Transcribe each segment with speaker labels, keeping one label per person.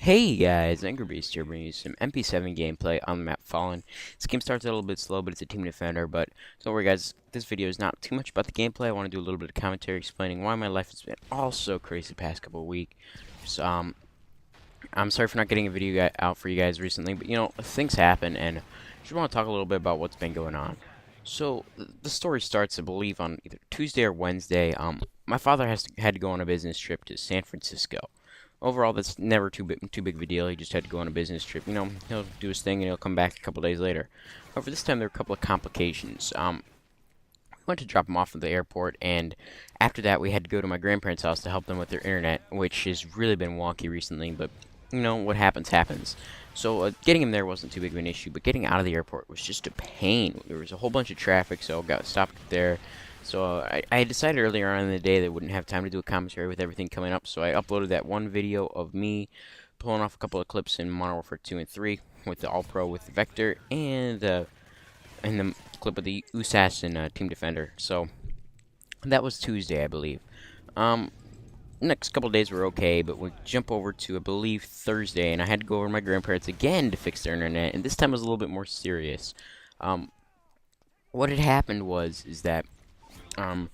Speaker 1: Hey guys, AngerBeast here bringing you some MP7 gameplay on the map Fallen. This game starts a little bit slow, but it's a team defender, but don't worry guys, this video is not too much about the gameplay. I want to do a little bit of commentary explaining why my life has been all so crazy the past couple of weeks. So, I'm sorry for not getting a video out for you guys recently, but things happen, and I just want to talk a little bit about what's been going on. So, the story starts, I believe, on either Tuesday or Wednesday. My father had to go on a business trip to San Francisco. Overall, that's never too big of a deal. He just had to go on a business trip. He'll do his thing and he'll come back a couple days later. However, this time there were a couple of complications. We went to drop him off at the airport, and after that, we had to go to my grandparents' house to help them with their internet, which has really been wonky recently. But what happens happens. So getting him there wasn't too big of an issue, but getting out of the airport was just a pain. There was a whole bunch of traffic, so I got stopped there. So I decided earlier on in the day that I wouldn't have time to do a commentary with everything coming up, so I uploaded that one video of me pulling off a couple of clips in Modern Warfare 2 and 3 with the All-Pro with the Vector and the clip of the USAS and Team Defender. So that was Tuesday, I believe. Next couple of days were okay, but we jump over to, I believe, Thursday, and I had to go over to my grandparents again to fix their internet, and this time was a little bit more serious. What had happened is that um,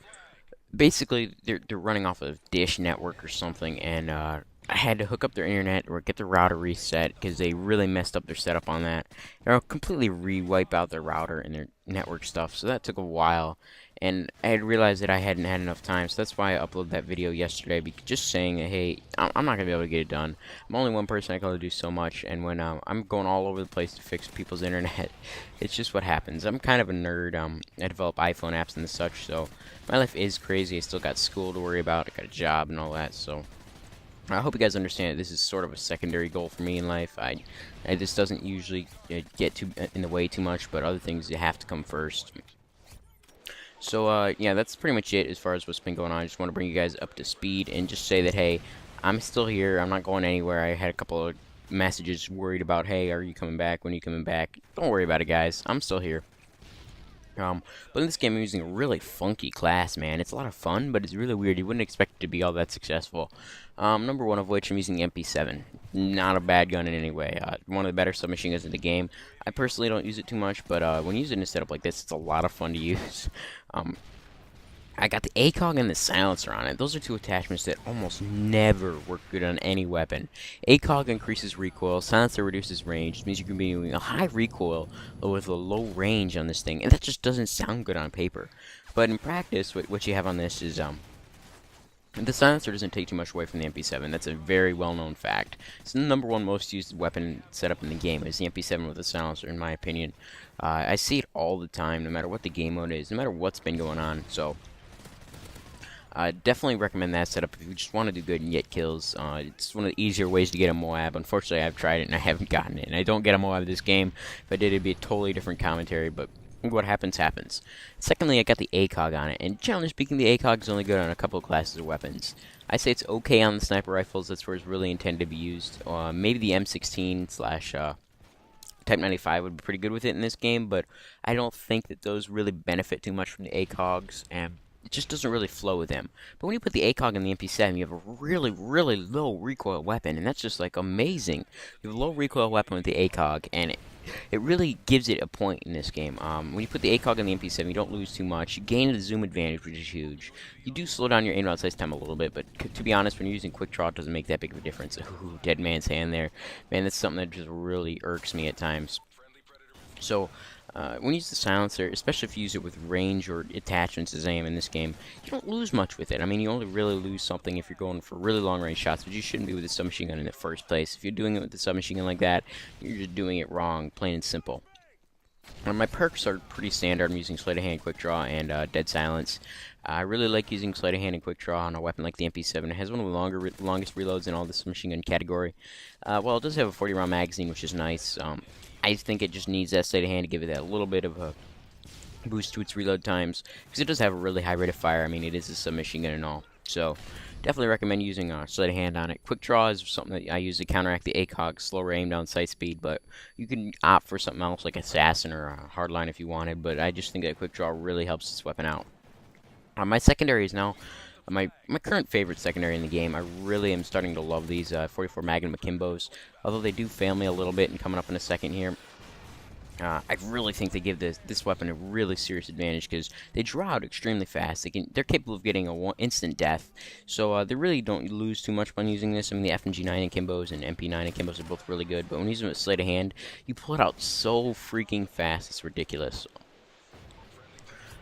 Speaker 1: basically they're running off of Dish Network or something, and I had to hook up their internet or get the router reset because they really messed up their setup on that. They'll completely re-wipe out their router and their network stuff, so that took a while. And I had realized that I hadn't had enough time, so that's why I uploaded that video yesterday, just saying that, hey, I'm not going to be able to get it done. I'm only one person, I can only do so much, and when I'm going all over the place to fix people's internet, it's just what happens. I'm kind of a nerd. I develop iPhone apps and such, so my life is crazy. I still got school to worry about, I got a job and all that, so I hope you guys understand that this is sort of a secondary goal for me in life. This doesn't usually get in the way too much, but other things have to come first. So, yeah, that's pretty much it as far as what's been going on. I just want to bring you guys up to speed and just say that, hey, I'm still here. I'm not going anywhere. I had a couple of messages worried about, hey, are you coming back? When are you coming back? Don't worry about it, guys. I'm still here. But in this game, I'm using a really funky class, man. It's a lot of fun, but it's really weird. You wouldn't expect it to be all that successful. Number one of which, I'm using the MP7. Not a bad gun in any way. One of the better submachine guns in the game. I personally don't use it too much, but when you use it in a setup like this, it's a lot of fun to use. I got the ACOG and the silencer on it. Those are two attachments that almost never work good on any weapon. ACOG increases recoil, silencer reduces range. It means you can be doing a high recoil with a low range on this thing, and that just doesn't sound good on paper. But in practice, what you have on this is the silencer doesn't take too much away from the MP7. That's a very well-known fact. It's the number one most used weapon setup in the game is the MP7 with a silencer, in my opinion. I see it all the time, no matter what the game mode is, no matter what's been going on. So definitely recommend that setup if you just want to do good and get kills. It's one of the easier ways to get a Moab. Unfortunately, I've tried it and I haven't gotten it. And I don't get a Moab this game. If I did, it'd be a totally different commentary, but what happens, happens. Secondly, I got the ACOG on it. And generally speaking, the ACOG is only good on a couple of classes of weapons. I say it's okay on the sniper rifles. That's where it's really intended to be used. Maybe the M16 slash Type 95 would be pretty good with it in this game, but I don't think that those really benefit too much from the ACOGs, and it just doesn't really flow with them. But when you put the ACOG in the MP7, you have a really, really low recoil weapon, and that's just like amazing. You have a low recoil weapon with the ACOG, and it really gives it a point in this game. When you put the ACOG in the MP7, you don't lose too much. You gain a zoom advantage, which is huge. You do slow down your aim out size time a little bit, but to be honest, when you're using quick draw, it doesn't make that big of a difference. Ooh, dead man's hand there. Man, that's something that just really irks me at times. So, when you use the silencer, especially if you use it with range or attachments as I am in this game, you don't lose much with it. I mean, you only really lose something if you're going for really long range shots, but you shouldn't be with a submachine gun in the first place. If you're doing it with the submachine gun like that, you're just doing it wrong, plain and simple. My perks are pretty standard. I'm using sleight of hand, quick draw, and dead silence. I really like using sleight of hand and quick draw on a weapon like the MP7. It has one of the longest reloads in all the submachine gun category. Well, it does have a 40-round magazine, which is nice. I think it just needs that sleight of hand to give it that little bit of a boost to its reload times, because it does have a really high rate of fire. I mean, it is a submachine gun and all. So, definitely recommend using sleight of hand on it. Quick draw is something that I use to counteract the ACOG, slower aim down sight speed, but you can opt for something else like assassin or a hardline if you wanted, but I just think that quick draw really helps this weapon out. My secondary is now My current favorite secondary in the game. I really am starting to love these 44 Magnum Akimbos, although they do fail me a little bit. And coming up in a second here, I really think they give this weapon a really serious advantage because they draw out extremely fast. They're capable of getting instant death, so they really don't lose too much when using this. I mean, the FMG9 Akimbos and MP9 Akimbos are both really good, but when using them with sleight of hand, you pull it out so freaking fast, it's ridiculous.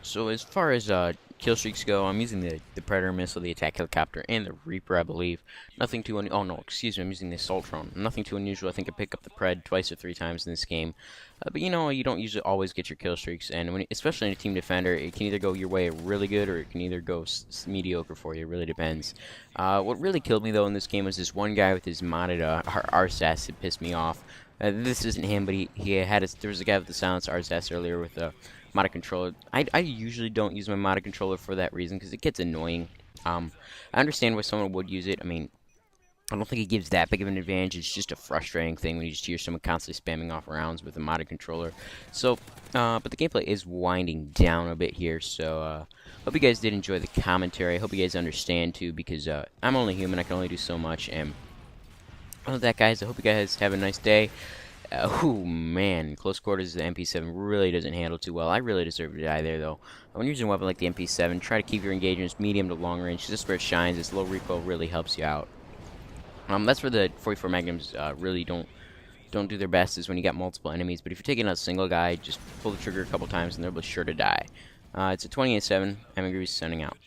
Speaker 1: So as far as kill streaks go, I'm using the Predator missile, the attack helicopter, and the Reaper, I believe. Nothing too oh no, excuse me, I'm using the Assault drone. Nothing too unusual. I think I pick up the Pred twice or 3 times in this game. But you know, you don't usually always get your kill streaks, and especially in a team defender, it can either go your way really good or it can either go mediocre for you. It really depends. What really killed me though in this game was this one guy with his modded RSAS that pissed me off. This isn't him, but there was a guy with the silenced RSAS earlier with a modded controller. I usually don't use my modded controller for that reason because it gets annoying. I understand why someone would use it. I mean, I don't think it gives that big of an advantage. It's just a frustrating thing when you just hear someone constantly spamming off rounds with a modded controller. So, but the gameplay is winding down a bit here. So, hope you guys did enjoy the commentary. I hope you guys understand too, because I'm only human. I can only do so much. And other than that, guys, I hope you guys have a nice day. Oh man, close quarters, the MP7 really doesn't handle too well. I really deserve to die there, though. When you're using a weapon like the MP7, try to keep your engagements medium to long range. Just where it shines, this low recoil really helps you out. That's where the 44 Magnums really don't do their best, is when you got multiple enemies. But if you're taking out a single guy, just pull the trigger a couple times and they'll be sure to die. It's a 28-7. MW3 signing out.